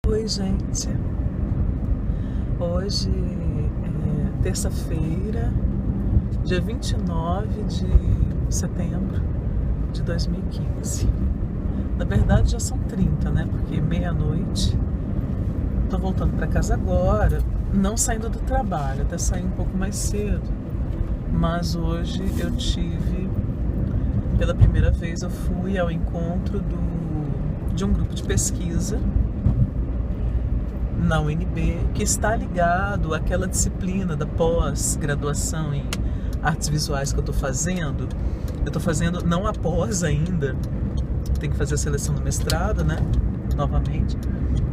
Oi, gente. Hoje é terça-feira, dia 29 de setembro de 2015. Na verdade já são 30, né? Porque meia-noite. Tô voltando para casa agora, não saindo do trabalho, até sair um pouco mais cedo. Mas hoje eu tive, pela primeira vez, eu fui ao encontro de um grupo de pesquisa na UNB, que está ligado àquela disciplina da pós-graduação em artes visuais que eu estou fazendo. Eu estou fazendo, não a pós ainda, tem que fazer a seleção do mestrado, né? Novamente.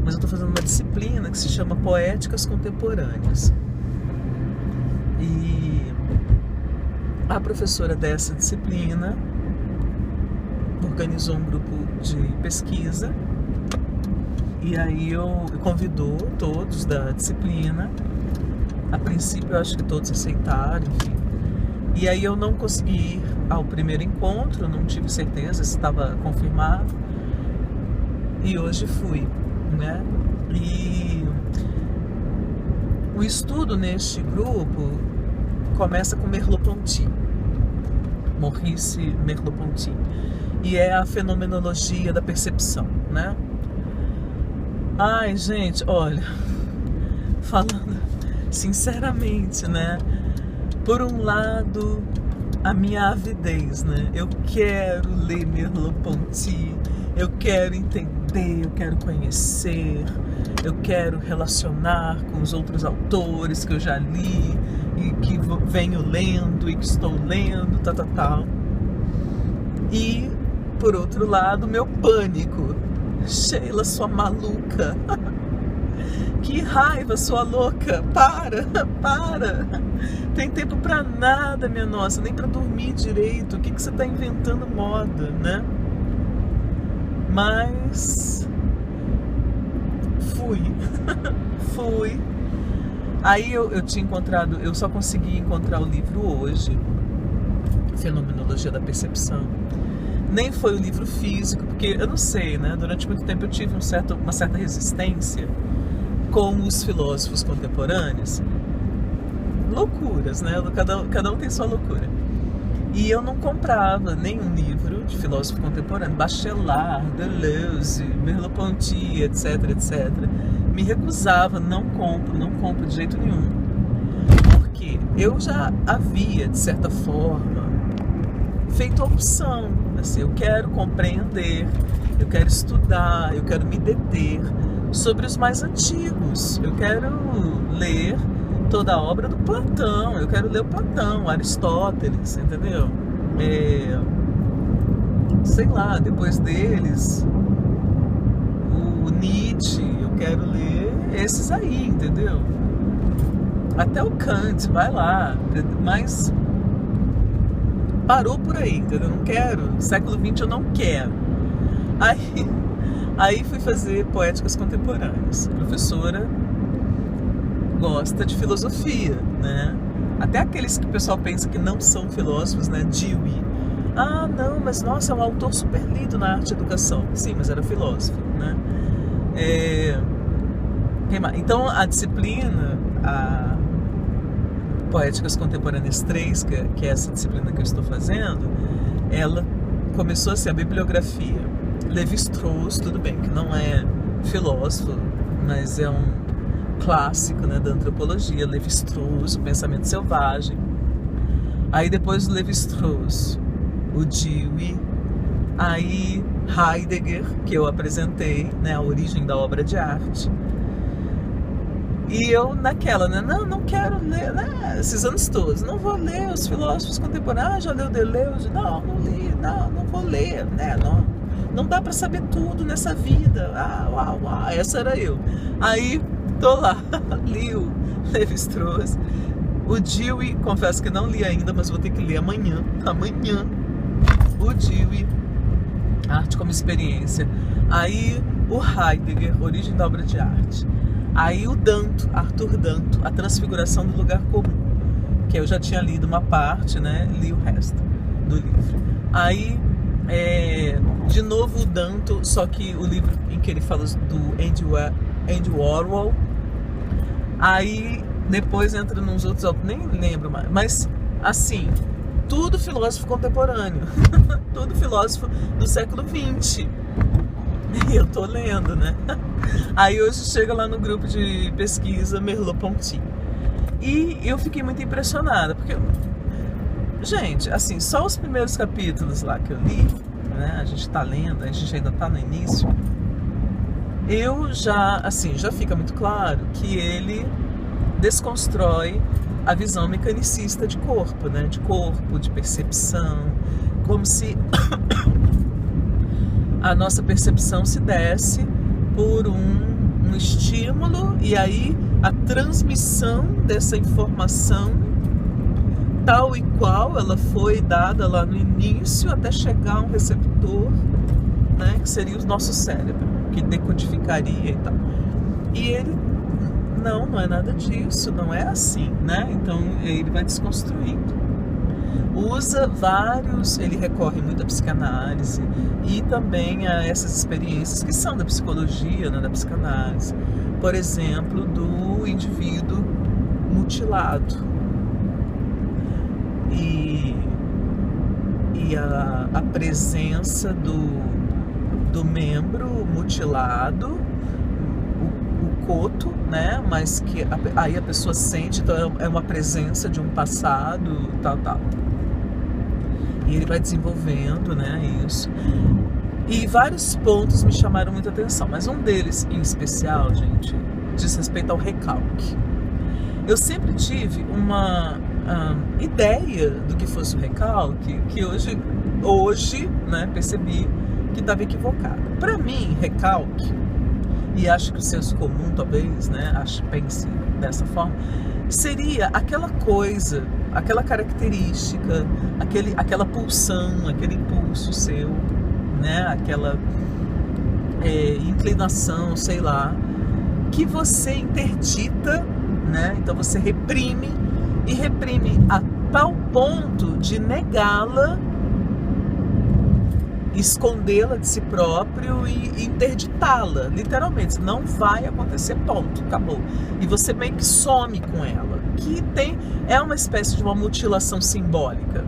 Mas eu estou fazendo uma disciplina que se chama Poéticas Contemporâneas. E a professora dessa disciplina organizou um grupo de pesquisa. E aí eu convidou todos da disciplina. A princípio eu acho que todos aceitaram, enfim. E aí eu não consegui ir ao primeiro encontro, não tive certeza se estava confirmado. E hoje fui, né? E o estudo neste grupo começa com Merleau-Ponty, Maurice Merleau-Ponty. E é a fenomenologia da percepção, né? Ai, gente, olha, falando sinceramente, né? Por um lado, a minha avidez, né? Eu quero ler Merleau-Ponty, eu quero entender, eu quero conhecer, eu quero relacionar com os outros autores que eu já li e que venho lendo e que estou lendo, tal. E, por outro lado, meu pânico. Sheila, sua maluca. Que raiva, sua louca. Para. Tem tempo pra nada, minha nossa. Nem pra dormir direito. O que você tá inventando moda, né? Mas fui. Aí eu tinha encontrado, eu só consegui encontrar o livro hoje, Fenomenologia da Percepção. Nem foi o livro físico, porque eu não sei, né? Durante muito tempo eu tive uma certa resistência com os filósofos contemporâneos. Loucuras, né? Cada um tem sua loucura. E eu não comprava nenhum livro de filósofo contemporâneo. Bachelard, Deleuze, Merleau-Ponty, etc. Me recusava, não compro de jeito nenhum. Porque eu já havia, de certa forma, feito a opção. Assim, eu quero compreender, eu quero estudar, eu quero me deter sobre os mais antigos. Eu quero ler toda a obra do Platão, eu quero ler o Platão, Aristóteles, entendeu? Sei lá, depois deles, o Nietzsche, eu quero ler esses aí, entendeu? Até o Kant, vai lá, mas parou por aí, entendeu? Eu não quero, século XX eu não quero. Aí fui fazer Poéticas Contemporâneas. A professora gosta de filosofia, né? Até aqueles que o pessoal pensa que não são filósofos, né? Dewey. Ah, não, mas nossa, é um autor super lido na arte e educação. Sim, mas era filósofo, né? Então a disciplina, a Poéticas Contemporâneas 3, que é essa disciplina que eu estou fazendo, ela começou a ser a bibliografia. Lévi-Strauss, tudo bem, que não é filósofo, mas é um clássico, né, da antropologia. Lévi-Strauss, o pensamento selvagem. Aí depois do Lévi-Strauss, o Dewey. Aí Heidegger, que eu apresentei, né, a origem da obra de arte. E eu naquela, né? Não quero ler, né? Esses anos todos, não vou ler os filósofos contemporâneos. Já leu Deleuze? Não li, não vou ler, né? Não dá pra saber tudo nessa vida. Essa era eu. Aí tô lá, li o Lévi-Strauss. O Dewey, confesso que não li ainda, mas vou ter que ler amanhã. O Dewey, Arte como Experiência. Aí o Heidegger, Origem da Obra de Arte. Aí o Danto, Arthur Danto, A Transfiguração do Lugar Comum, que eu já tinha lido uma parte, né? Li o resto do livro. Aí de novo o Danto, só que o livro em que ele fala do Andy Warhol. Aí depois entra nos outros, nem lembro mais. Mas assim, tudo filósofo contemporâneo. Tudo filósofo do século XX. E eu tô lendo, né? Aí hoje chega lá no grupo de pesquisa Merleau-Ponty. E eu fiquei muito impressionada, porque, gente, assim, só os primeiros capítulos lá que eu li, né? A gente tá lendo, a gente ainda tá no início. Eu já, assim, já fica muito claro que ele desconstrói a visão mecanicista de corpo, né? De corpo, de percepção, como se a nossa percepção se desse por um estímulo e aí a transmissão dessa informação tal e qual ela foi dada lá no início até chegar a um receptor, né, que seria o nosso cérebro, que decodificaria e tal. E ele, não é nada disso, não é assim, né? Então ele vai desconstruindo. Usa vários, ele recorre muito à psicanálise e também a essas experiências que são da psicologia, né, da psicanálise. Por exemplo, do indivíduo mutilado. E a presença do membro mutilado, o coto, né? Mas que aí a pessoa sente, então é uma presença de um passado, tal. E ele vai desenvolvendo, né, isso. E vários pontos me chamaram muita atenção, mas um deles em especial, gente, diz respeito ao recalque. Eu sempre tive uma ideia do que fosse o recalque, que hoje, né, percebi que estava equivocado. Para mim, recalque, e acho que o senso comum talvez, né, pense dessa forma, seria aquela coisa, aquela característica, aquela pulsão, aquele impulso seu, né, aquela inclinação, sei lá, que você interdita, né, então você reprime a tal ponto de negá-la, escondê-la de si próprio e interditá-la, literalmente. Não vai acontecer, ponto, acabou. E você meio que some com ela, que é uma espécie de uma mutilação simbólica.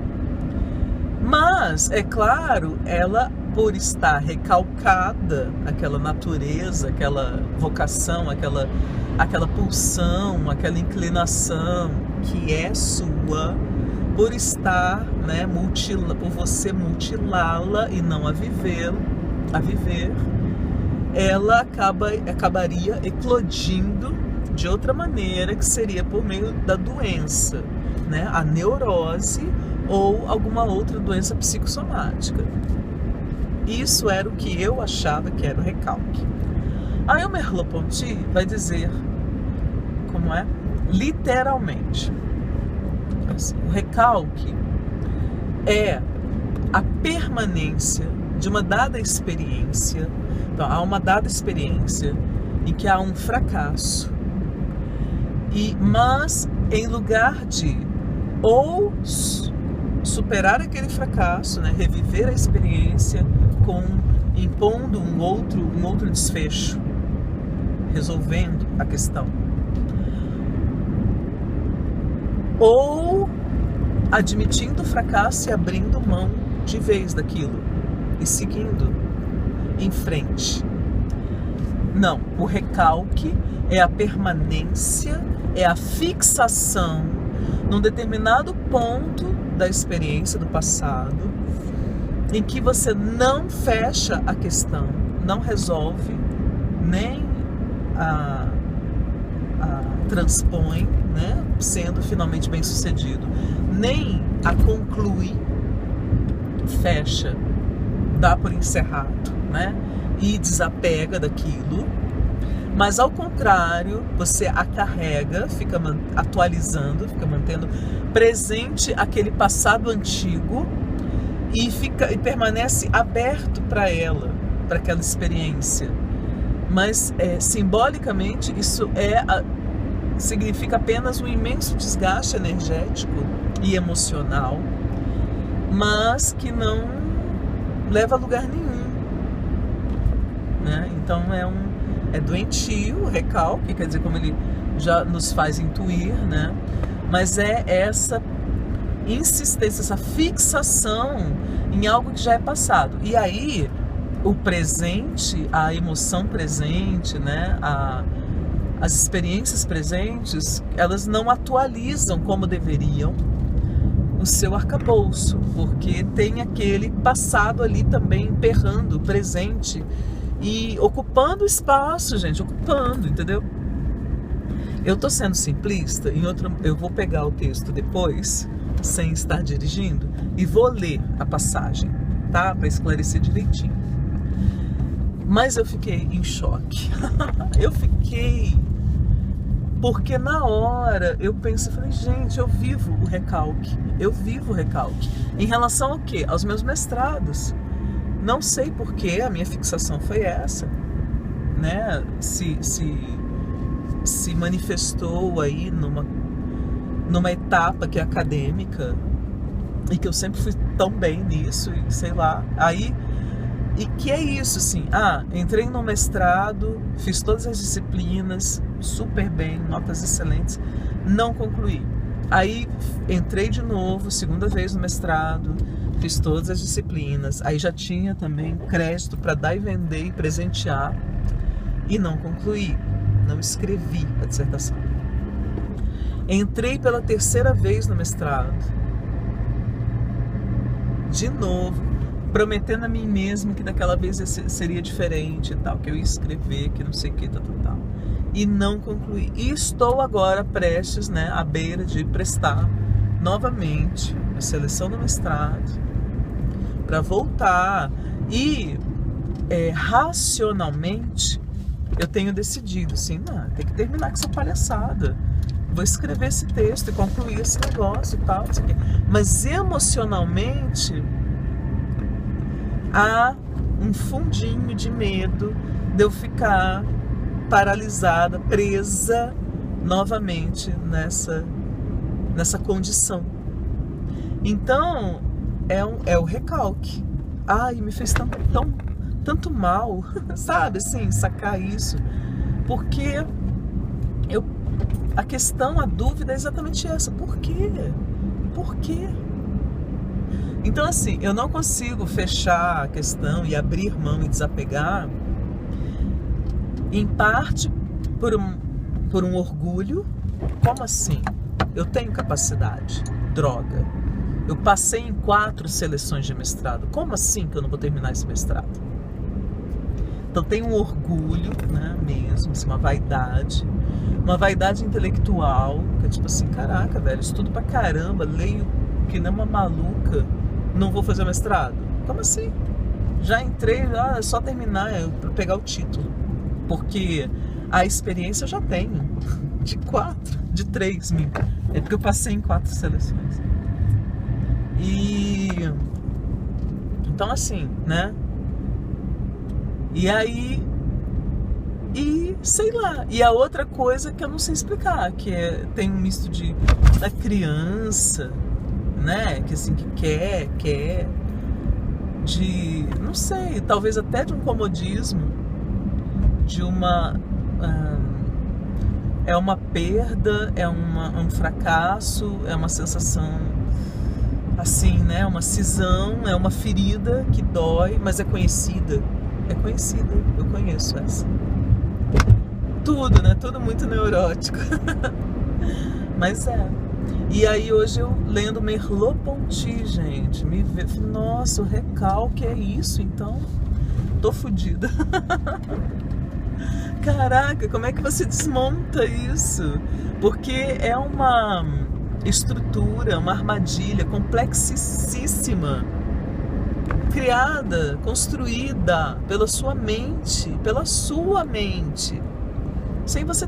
Mas, é claro, ela, por estar recalcada, aquela natureza, aquela vocação, aquela pulsão, aquela inclinação que é sua, por estar, né, por você mutilá-la e não a viver, ela acabaria eclodindo de outra maneira, que seria por meio da doença, né, a neurose ou alguma outra doença psicossomática. Isso era o que eu achava que era o recalque. Aí o Merleau-Ponty vai dizer como é, literalmente. Assim, o recalque é a permanência de uma dada experiência. Então, há uma dada experiência em que há um fracasso, mas em lugar de ou superar aquele fracasso, né, reviver a experiência impondo um outro desfecho, resolvendo a questão, ou admitindo o fracasso e abrindo mão de vez daquilo e seguindo em frente. Não, o recalque é a permanência, é a fixação num determinado ponto da experiência do passado, em que você não fecha a questão, não resolve, nem a transpõe, né, sendo finalmente bem sucedido, nem a conclui, fecha, dá por encerrado, né, e desapega daquilo, mas ao contrário, você a carrega, fica atualizando, fica mantendo presente aquele passado antigo e permanece aberto para ela, para aquela experiência. Mas simbolicamente isso significa apenas um imenso desgaste energético e emocional, mas que não leva a lugar nenhum, né? Então é doentio, o recalque, quer dizer, como ele já nos faz intuir, né? Mas é essa insistência, essa fixação em algo que já é passado. E aí, o presente, a emoção presente, né? As experiências presentes, elas não atualizam como deveriam o seu arcabouço, porque tem aquele passado ali também emperrando, presente e ocupando espaço, gente, ocupando, entendeu? Eu tô sendo simplista, eu vou pegar o texto depois, sem estar dirigindo, e vou ler a passagem, tá? Para esclarecer direitinho. Mas eu fiquei em choque. Eu fiquei... Porque na hora eu pensei, falei, gente, eu vivo o recalque. Eu vivo o recalque. Em relação ao quê? Aos meus mestrados. Não sei porquê, a minha fixação foi essa, né? Se manifestou aí numa etapa que é acadêmica e que eu sempre fui tão bem nisso, e sei lá. Aí, e que é isso, assim, entrei no mestrado, fiz todas as disciplinas, super bem, notas excelentes, não concluí. Aí entrei de novo, segunda vez no mestrado, fiz todas as disciplinas, aí já tinha também crédito para dar e vender e presentear, e não concluí, não escrevi a dissertação. Entrei pela terceira vez no mestrado, de novo, prometendo a mim mesmo que daquela vez seria diferente e tal, que eu ia escrever, que não sei o que, tal. E não concluí. E estou agora prestes, né, à beira de prestar novamente a seleção do mestrado para voltar. E racionalmente eu tenho decidido assim, não, tem que terminar com essa palhaçada. Vou escrever esse texto e concluir esse negócio e tal, não sei o quê. Mas emocionalmente há um fundinho de medo de eu ficar paralisada, presa novamente nessa condição. Então, é o recalque. Ai, me fez tanto mal, sabe, assim, sacar isso. Porque a questão, a dúvida é exatamente essa. Por quê? Por quê? Então, assim, eu não consigo fechar a questão e abrir mão e desapegar, em parte por um orgulho. Como assim? Eu tenho capacidade. Droga. Eu passei em 4 seleções de mestrado. Como assim que eu não vou terminar esse mestrado? Então tem um orgulho, né, mesmo, assim, uma vaidade intelectual, que é tipo assim, caraca, velho, estudo pra caramba, leio que nem uma maluca, não vou fazer mestrado? Como assim? Já entrei, é só terminar, pra pegar o título. Porque a experiência eu já tenho, de 3 mil. É porque eu passei em 4 seleções. E então assim, né? E aí, sei lá. E a outra coisa que eu não sei explicar, que tem um misto da criança, né? Que assim, que quer, não sei, talvez até de um comodismo, de é uma perda, é um fracasso, é uma sensação assim, né? Uma cisão, é uma ferida que dói, mas é conhecida. Eu conheço essa. Tudo, né? Tudo muito neurótico. Mas E aí hoje eu lendo Merleau-Ponty, gente, nossa, o recalque é isso, então tô fodida. Caraca, como é que você desmonta isso? Porque é uma estrutura, uma armadilha complexíssima, criada, construída pela sua mente, sem você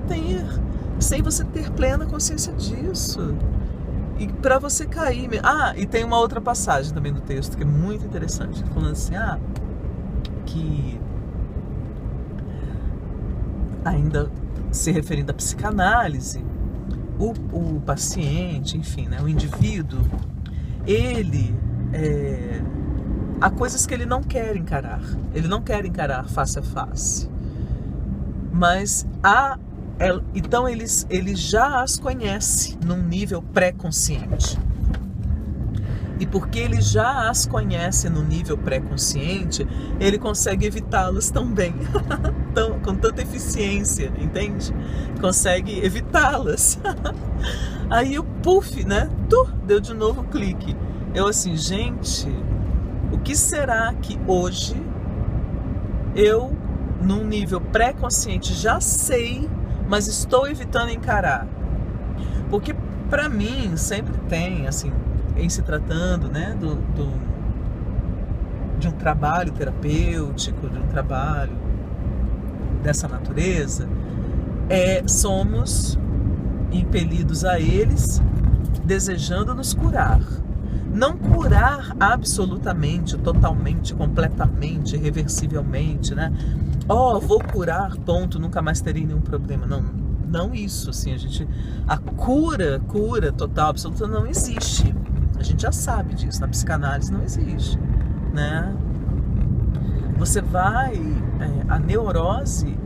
ter plena consciência disso. E para você cair... e tem uma outra passagem também do texto que é muito interessante, falando assim, que ainda se referindo à psicanálise, o paciente, enfim, né, o indivíduo, ele há coisas que ele não quer encarar face a face, Mas então ele já as conhece num nível pré-consciente. E porque ele já as conhece no nível pré-consciente, ele consegue evitá-las também, com tanta eficiência, entende? Consegue evitá-las. Aí o puff, né? Deu de novo clique. Eu assim, gente, o que será que hoje eu, num nível pré-consciente, já sei, mas estou evitando encarar? Porque para mim sempre tem, assim, em se tratando, né, de um trabalho terapêutico, de um trabalho dessa natureza, somos impelidos a eles desejando nos curar. Não curar absolutamente, totalmente, completamente, irreversivelmente, né? Vou curar, ponto, nunca mais terei nenhum problema. Não isso, assim, a cura total, absoluta não existe. A gente já sabe disso, na psicanálise não existe, né? Você vai, a neurose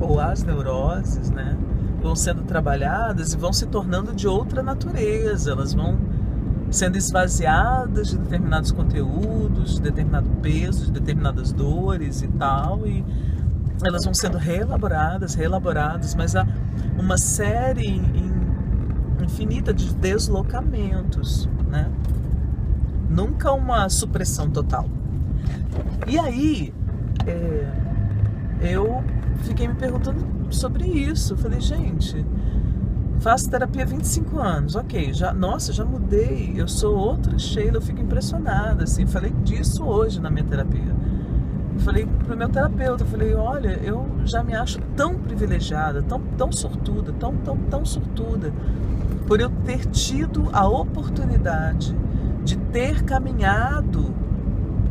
ou as neuroses, né, vão sendo trabalhadas e vão se tornando de outra natureza, elas vão sendo esvaziadas de determinados conteúdos, de determinado peso, de determinadas dores e tal, e elas vão sendo reelaboradas, mas há uma série infinita de deslocamentos, né? Nunca uma supressão total. E aí, eu fiquei me perguntando sobre isso. Eu falei, gente, faço terapia há 25 anos, ok, já mudei, eu sou outra Sheila, eu fico impressionada, assim, falei disso hoje na minha terapia. Eu falei pro meu terapeuta, eu falei, olha, eu já me acho tão privilegiada, tão sortuda, tão sortuda, por eu ter tido a oportunidade de ter caminhado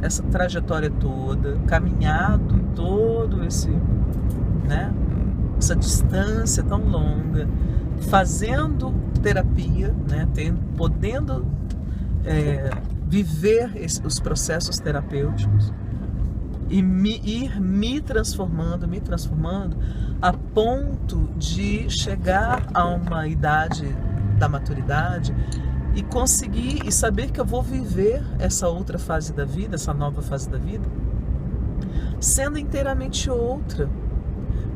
essa trajetória toda, caminhado todo essa distância tão longa, fazendo terapia, né, podendo viver os processos terapêuticos e ir me transformando a ponto de chegar a uma idade da maturidade e conseguir e saber que eu vou viver essa outra fase da vida, essa nova fase da vida, sendo inteiramente outra,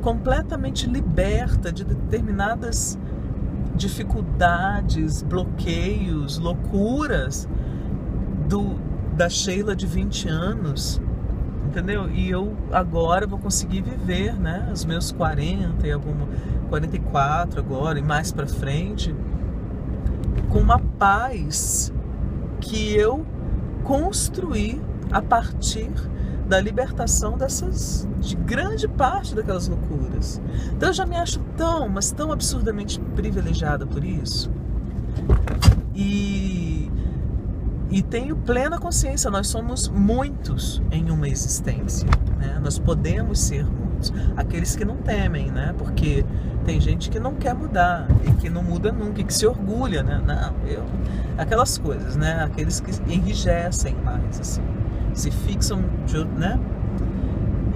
completamente liberta de determinadas dificuldades, bloqueios, loucuras da Sheila de 20 anos, entendeu? E eu agora vou conseguir viver, né, os meus 44 agora e mais pra frente, com uma paz que eu construí a partir da libertação de grande parte daquelas loucuras. Então eu já me acho tão absurdamente privilegiada por isso. E tenho plena consciência, nós somos muitos em uma existência, né? Nós podemos ser muitos. Aqueles que não temem, né? Porque tem gente que não quer mudar e que não muda nunca e que se orgulha, né? Aquelas coisas, né? Aqueles que enrijecem mais, assim, se fixam, né?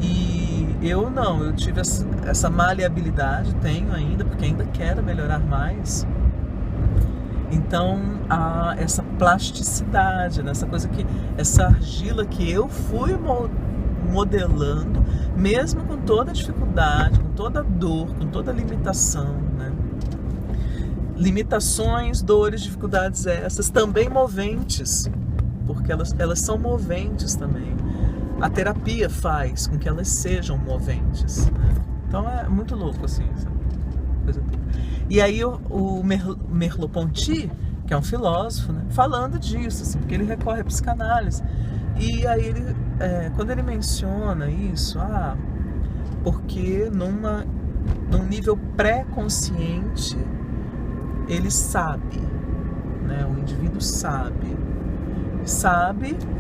E eu não, eu tive essa maleabilidade, tenho ainda, porque ainda quero melhorar mais. Então, essa plasticidade, né? Essa argila que eu fui modelando, mesmo com toda a dificuldade, com toda a dor, com toda a limitação, né? Limitações, dores, dificuldades essas, também moventes, porque elas são moventes também. A terapia faz com que elas sejam moventes, né? Então é muito louco, assim, essa coisa. E aí o Merleau-Ponty, que é um filósofo, né, falando disso, assim, porque ele recorre à psicanálise. E aí ele, quando ele menciona isso, porque num nível pré-consciente ele sabe, né, o indivíduo sabe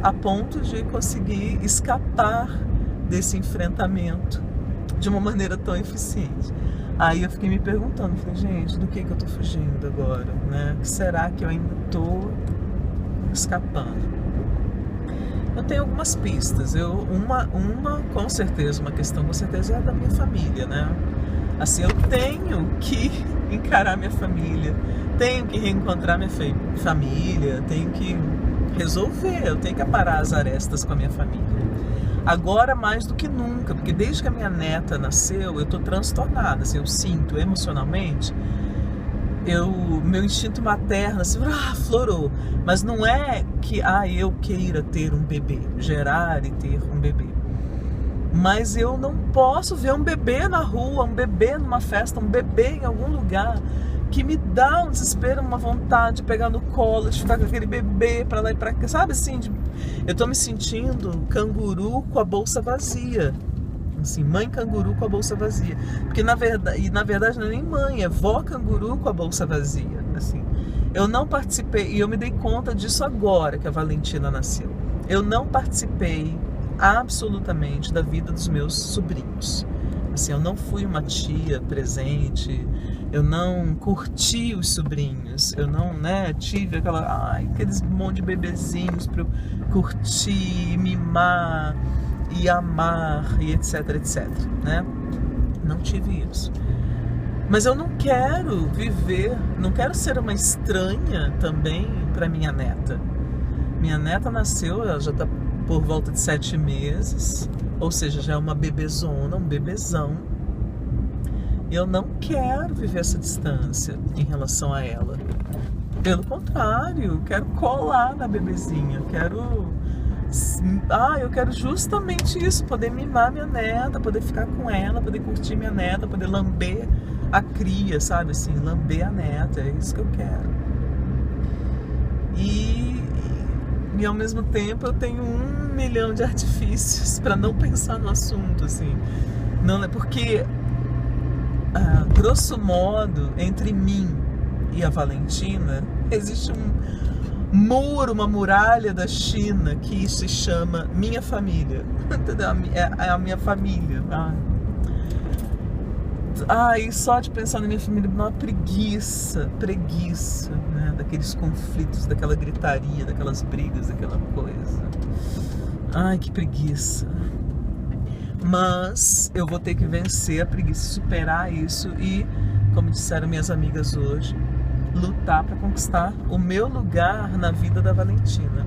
a ponto de conseguir escapar desse enfrentamento de uma maneira tão eficiente. Aí eu fiquei me perguntando, falei, gente, do que eu tô fugindo agora, né? O que será que eu ainda tô escapando? Eu tenho algumas pistas. Uma com certeza, uma questão com certeza é a da minha família, né? Assim, eu tenho que encarar minha família, tenho que reencontrar minha família, tenho que resolver, eu tenho que aparar as arestas com a minha família. Agora mais do que nunca, porque desde que a minha neta nasceu, eu tô transtornada, assim, eu sinto emocionalmente, meu instinto materno, assim, florou. Mas não é que eu queira ter um bebê, gerar e ter um bebê. Mas eu não posso ver um bebê na rua, um bebê numa festa, um bebê em algum lugar, que me dá um desespero, uma vontade de pegar no colo, de ficar com aquele bebê pra lá e pra cá, sabe assim? Eu tô me sentindo canguru com a bolsa vazia. Assim, mãe canguru com a bolsa vazia. Porque na verdade não é nem mãe, é vó canguru com a bolsa vazia. Assim, eu não participei, e eu me dei conta disso agora que a Valentina nasceu. Eu não participei absolutamente da vida dos meus sobrinhos. Assim, eu não fui uma tia presente, eu não curti os sobrinhos, eu não, tive aqueles monte de bebezinhos para eu curtir, mimar e amar e etc, né? Não tive isso. Mas eu não quero viver, não quero ser uma estranha também para minha neta. Minha neta nasceu, ela já está por volta de 7 meses, ou seja, já é uma bebezona, um bebezão. Eu não quero viver essa distância em relação a ela. Pelo contrário, eu quero colar na bebezinha, eu quero justamente isso, poder mimar minha neta, poder ficar com ela, poder curtir minha neta, poder lamber a cria, sabe assim, lamber a neta, é isso que eu quero. E ao mesmo tempo eu tenho 1 milhão de artifícios para não pensar no assunto, assim. Não é porque, grosso modo, entre mim e a Valentina existe um muro, uma muralha da China que se chama minha família. Entendeu? É a minha família. E só de pensar na minha família me dá uma preguiça, né? Daqueles conflitos, daquela gritaria, daquelas brigas, daquela coisa. Ai, que preguiça. Mas eu vou ter que vencer a preguiça, superar isso e, como disseram minhas amigas hoje, lutar para conquistar o meu lugar na vida da Valentina.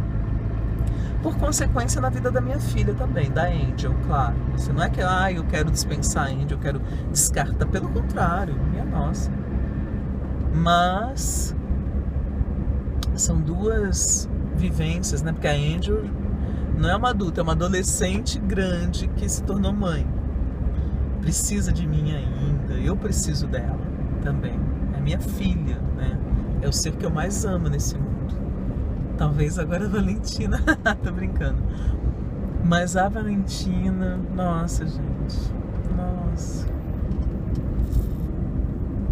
Por consequência, na vida da minha filha também, da Angel, claro. Assim, não é que eu quero dispensar a Angel, eu quero descartar. Pelo contrário, minha nossa. Mas são 2 vivências, né? Porque a Angel não é uma adulta, é uma adolescente grande que se tornou mãe. Precisa de mim ainda, eu preciso dela também. É minha filha, né? É o ser que eu mais amo nesse mundo. Talvez agora a Valentina, tô brincando. Mas a Valentina, nossa, gente, nossa.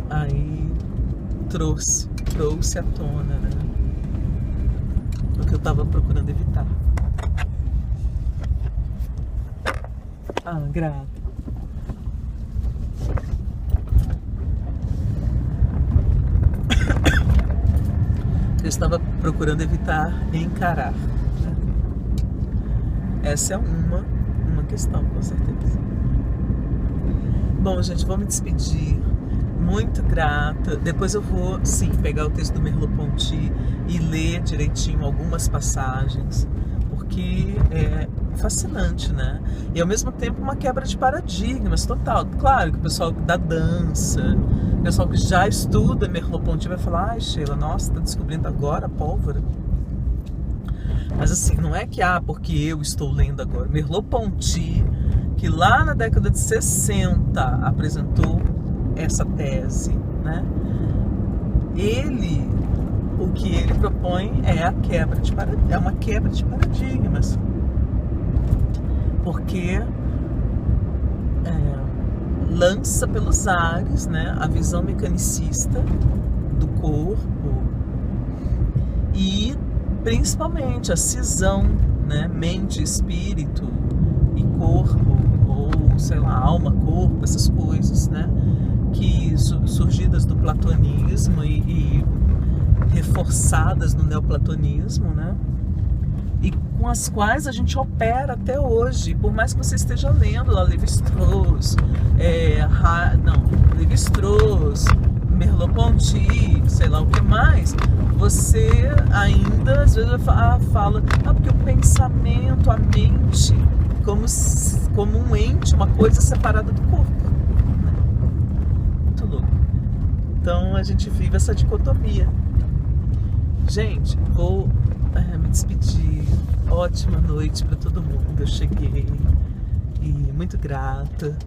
Aí trouxe à tona, né? O que eu tava procurando evitar. Grata. Eu estava procurando evitar encarar, né? Essa é uma questão, com certeza. Bom, gente, vou me despedir. Muito grata. Depois eu vou, sim, pegar o texto do Merleau-Ponty e ler direitinho algumas passagens, porque é fascinante, né? E ao mesmo tempo uma quebra de paradigmas total. Claro que o pessoal da dança, o pessoal que já estuda Merleau-Ponty vai falar: Sheila, nossa, tá descobrindo agora a pólvora. Mas assim, não é que porque eu estou lendo agora. Merleau-Ponty, que lá na década de 60 apresentou essa tese, né? O que ele propõe é uma quebra de paradigmas. Porque lança pelos ares, né, a visão mecanicista do corpo e principalmente a cisão, né, mente, espírito e corpo, ou sei lá, alma, corpo, essas coisas, né, que surgidas do platonismo e reforçadas no neoplatonismo, né? E com as quais a gente opera até hoje. Por mais que você esteja lendo lá Lévi-Strauss, Lévi-Strauss, Merleau-Ponty, sei lá o que mais, você ainda às vezes fala, porque o pensamento, a mente, como um ente, uma coisa separada do corpo. Muito louco. Então a gente vive essa dicotomia. Gente, vou me despedir. Ótima noite para todo mundo. Eu cheguei e muito grata.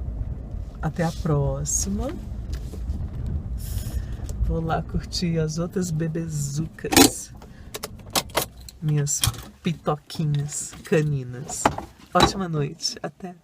Até a próxima. Vou lá curtir as outras bebezucas. Minhas pitoquinhas caninas. Ótima noite. Até.